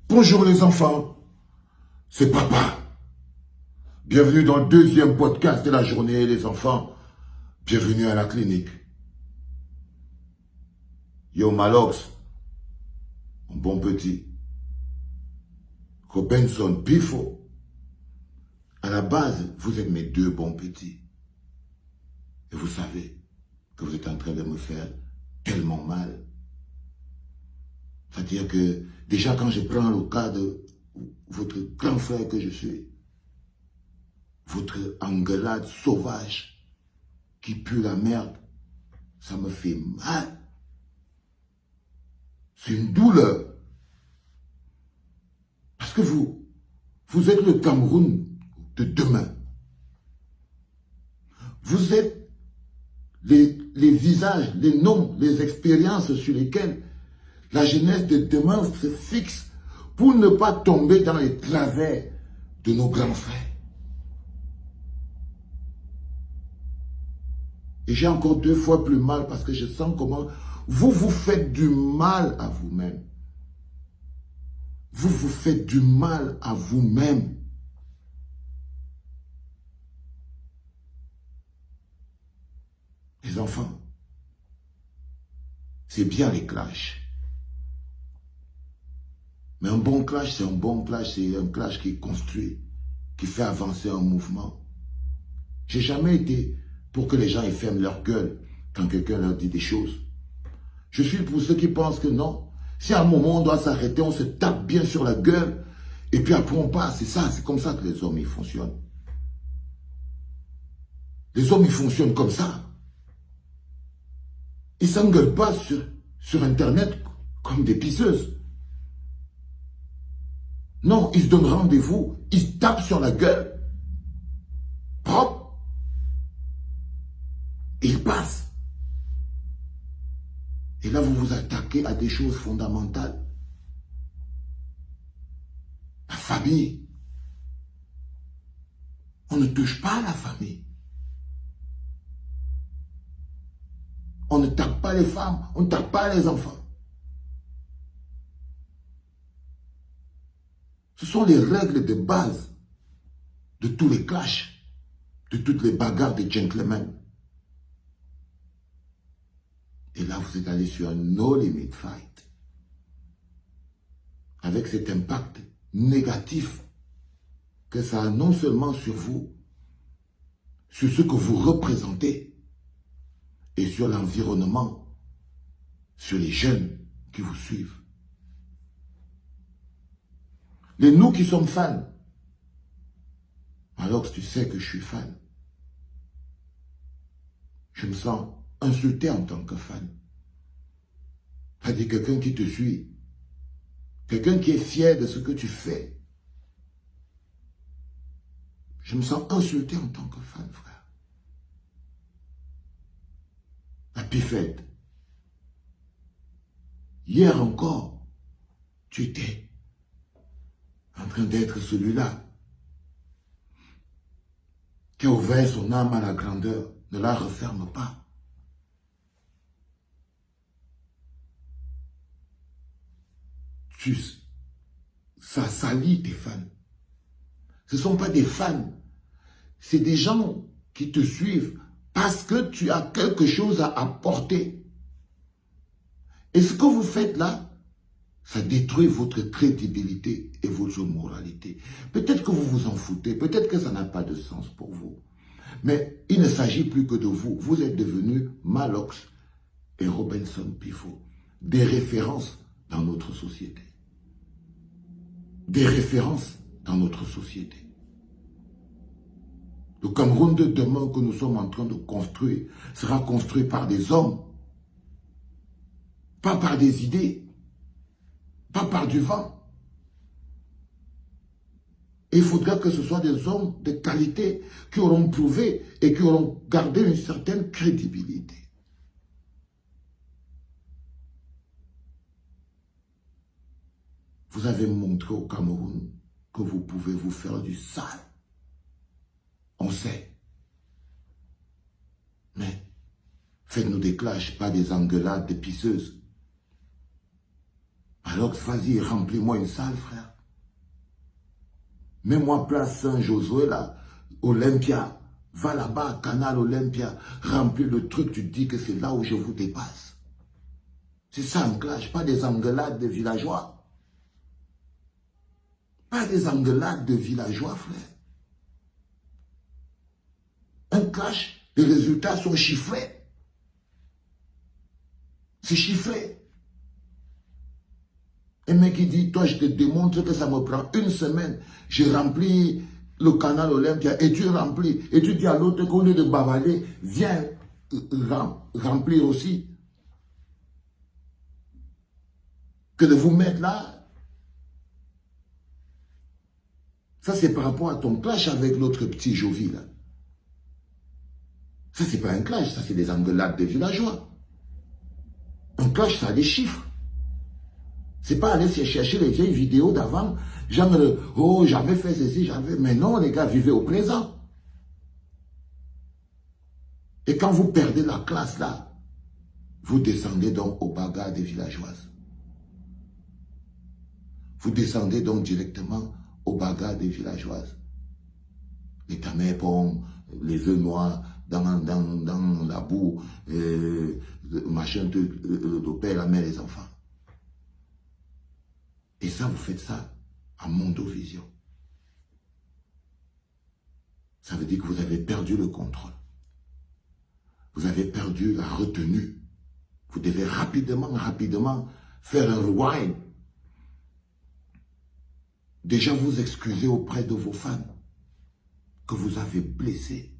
Bonjour les enfants, c'est papa. Bienvenue dans le deuxième podcast de la journée les enfants. Bienvenue à la clinique. Yo Malox, mon bon petit. Robinson Pifo. À la base, vous êtes mes deux bons petits. Et vous savez que vous êtes en train de me faire tellement mal. C'est-à-dire que déjà quand je prends le cas de votre grand frère que je suis, votre engueulade sauvage qui pue la merde, ça me fait mal. C'est une douleur. Parce que vous êtes le Cameroun de demain. Vous êtes les visages, les noms, les expériences sur lesquelles la jeunesse de demain se fixe pour ne pas tomber dans les travers de nos grands frères. Et j'ai encore deux fois plus mal parce que je sens comment vous vous faites du mal à vous-même. Vous vous faites du mal à vous-même. Les enfants, c'est bien les clashs. Mais un bon clash, c'est un bon clash, c'est un clash qui construit, qui fait avancer un mouvement. J'ai jamais été pour que les gens ils ferment leur gueule quand quelqu'un leur dit des choses. Je suis pour ceux qui pensent que non. Si à un moment on doit s'arrêter, on se tape bien sur la gueule, et puis après on passe. C'est ça, c'est comme ça que les hommes ils fonctionnent. Les hommes ils fonctionnent comme ça. Ils ne s'engueulent pas sur Internet comme des pisseuses. Non, ils se donnent rendez-vous, ils se tapent sur la gueule, propre, et ils passent. Et là, vous vous attaquez à des choses fondamentales. La famille. On ne touche pas à la famille. On ne tape pas les femmes, on ne tape pas les enfants. Ce sont les règles de base de tous les clashs, de toutes les bagarres des gentlemen. Et là, vous êtes allé sur un no-limit fight. Avec cet impact négatif que ça a non seulement sur vous, sur ce que vous représentez, et sur l'environnement, sur les jeunes qui vous suivent. Les nous qui sommes fans, alors que tu sais que je suis fan, je me sens insulté en tant que fan. C'est-à-dire quelqu'un qui te suit, quelqu'un qui est fier de ce que tu fais. Je me sens insulté en tant que fan, frère. La pifette. Hier encore, tu étais en train d'être celui-là qui a ouvert son âme à la grandeur. Ne la referme pas. Ça salit tes fans. Ce ne sont pas des fans. C'est des gens qui te suivent parce que tu as quelque chose à apporter. Et ce que vous faites là, ça détruit votre crédibilité et votre moralité. Peut-être que vous vous en foutez, peut-être que ça n'a pas de sens pour vous. Mais il ne s'agit plus que de vous. Vous êtes devenus Malox et Robinson Pifo, des références dans notre société. Des références dans notre société. Le Cameroun de demain que nous sommes en train de construire sera construit par des hommes, pas par des idées, pas par du vent. Et il faudra que ce soit des hommes de qualité qui auront prouvé et qui auront gardé une certaine crédibilité. Vous avez montré au Cameroun que vous pouvez vous faire du sale. On sait. Mais faites-nous des clashs, pas des engueulades, des pisseuses. Alors vas-y, remplis-moi une salle, frère. Mets-moi place Saint-Josué, là, Olympia. Va là-bas, Canal Olympia. Remplis le truc, tu te dis que c'est là où je vous dépasse. C'est ça un clash, pas des engueulades de villageois. Pas des engueulades de villageois, frère. Un clash, les résultats sont chiffrés. C'est chiffré. Un mec qui dit, toi je te démontre que ça me prend une semaine. J'ai rempli le canal Olympia et tu remplis. Et tu dis à l'autre qu'au lieu de bavaler, viens remplir aussi. Que de vous mettre là. Ça c'est par rapport à ton clash avec l'autre petit Jovi là. Ça c'est pas un clash, ça c'est des engueulades de villageois. Un clash ça a des chiffres. C'est pas aller chercher les vieilles vidéos d'avant, genre, oh, j'avais fait ceci, j'avais... Mais non, les gars, vivez au présent. Et quand vous perdez la classe, là, vous descendez donc au bagarre des villageoises. Vous descendez donc directement au bagarre des villageoises. Les tamépons, les œufs noirs dans la boue, machin, le père, la mère, les enfants. Et ça, vous faites ça en mondovision. Ça veut dire que vous avez perdu le contrôle. Vous avez perdu la retenue. Vous devez rapidement faire un rewind. Déjà vous excuser auprès de vos fans que vous avez blessés.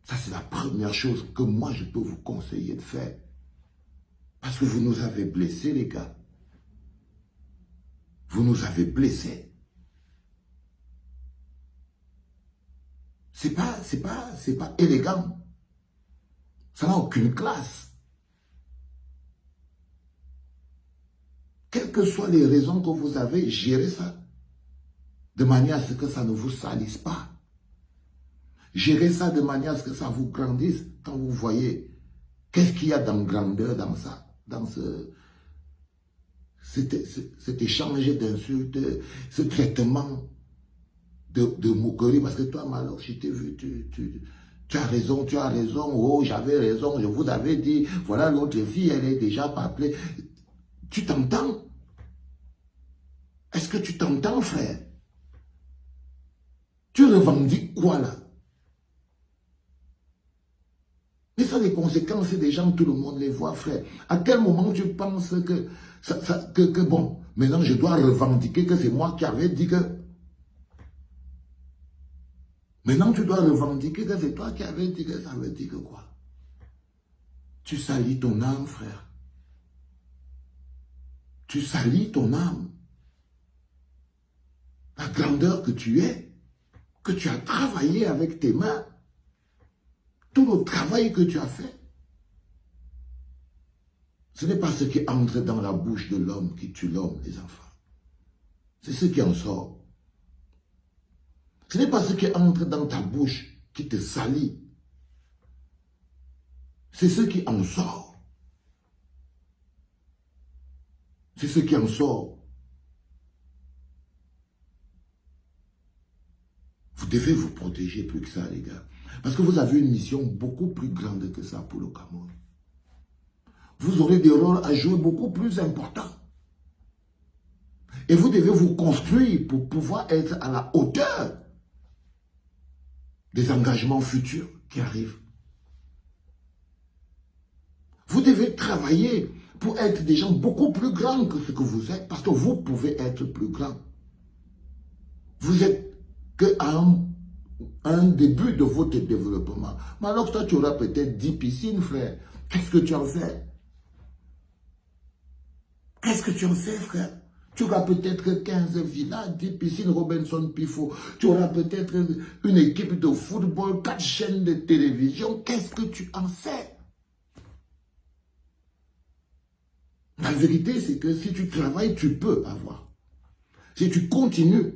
Ça, c'est la première chose que moi, je peux vous conseiller de faire. Parce que vous nous avez blessés, les gars. Vous nous avez blessés. C'est pas élégant. Ça n'a aucune classe. Quelles que soient les raisons que vous avez, gérez ça. De manière à ce que ça ne vous salisse pas. Gérez ça de manière à ce que ça vous grandisse quand vous voyez qu'est-ce qu'il y a dans grandeur dans ça, dans cet échange d'insultes, ce traitement de moquerie, parce que toi, Malo, je t'ai vu, tu as raison, oh, j'avais raison, je vous avais dit, voilà, l'autre fille, elle est déjà pas appelée. Tu t'entends? Est-ce que tu t'entends, frère? Tu revendiques quoi, là? Mais ça, les conséquences des gens, tout le monde les voit, frère. À quel moment tu penses que bon, maintenant je dois revendiquer que c'est moi qui avais dit que... Maintenant tu dois revendiquer que c'est toi qui avais dit que ça veut dire que quoi? Tu salis ton âme, frère. Tu salis ton âme. La grandeur que tu es, que tu as travaillé avec tes mains. Tout le travail que tu as fait. Ce n'est pas ce qui entre dans la bouche de l'homme qui tue l'homme, les enfants. C'est ce qui en sort. Ce n'est pas ce qui entre dans ta bouche qui te salit. C'est ce qui en sort. C'est ce qui en sort. Vous devez vous protéger plus que ça, les gars. Parce que vous avez une mission beaucoup plus grande que ça pour le Cameroun. Vous aurez des rôles à jouer beaucoup plus importants. Et vous devez vous construire pour pouvoir être à la hauteur des engagements futurs qui arrivent. Vous devez travailler pour être des gens beaucoup plus grands que ce que vous êtes, parce que vous pouvez être plus grand. Vous êtes qu'à un début de votre développement. Mais alors toi, tu auras peut-être 10 piscines, frère. Qu'est-ce que tu en fais? Qu'est-ce que tu en fais, frère? Tu auras peut-être 15 villas, 10 piscines Robinson Pifo. Tu auras peut-être une équipe de football, 4 chaînes de télévision. Qu'est-ce que tu en sais? La vérité, c'est que si tu travailles, tu peux avoir. Si tu continues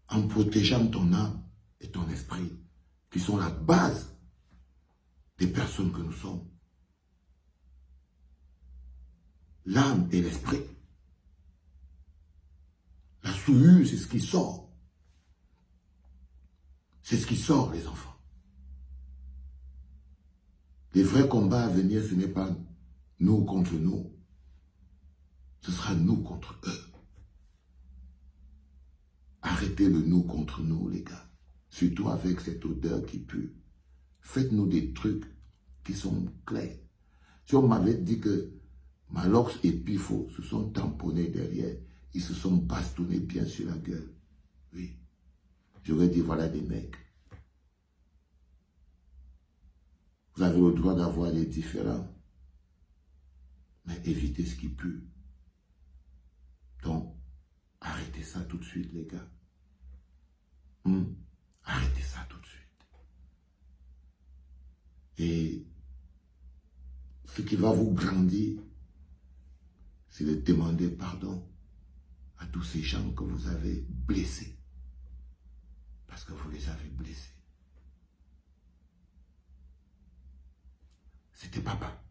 en protégeant ton âme et ton esprit, qui sont la base des personnes que nous sommes. l'âme et l'esprit. La souillure, c'est ce qui sort. C'est ce qui sort, les enfants. Les vrais combats à venir, ce n'est pas nous contre nous. Ce sera nous contre eux. Arrêtez le nous contre nous, les gars. Surtout avec cette odeur qui pue. Faites-nous des trucs qui sont clairs. Si on m'avait dit que Malox et Pifo se sont tamponnés derrière, ils se sont bastonnés bien sur la gueule. Oui. J'aurais dit, voilà des mecs. Vous avez le droit d'avoir des différends. Mais évitez ce qui pue. Donc, arrêtez ça tout de suite, les gars. Arrêtez ça tout de suite. Et ce qui va vous grandir, c'est de demander pardon à tous ces gens que vous avez blessés. Parce que vous les avez blessés. C'était papa.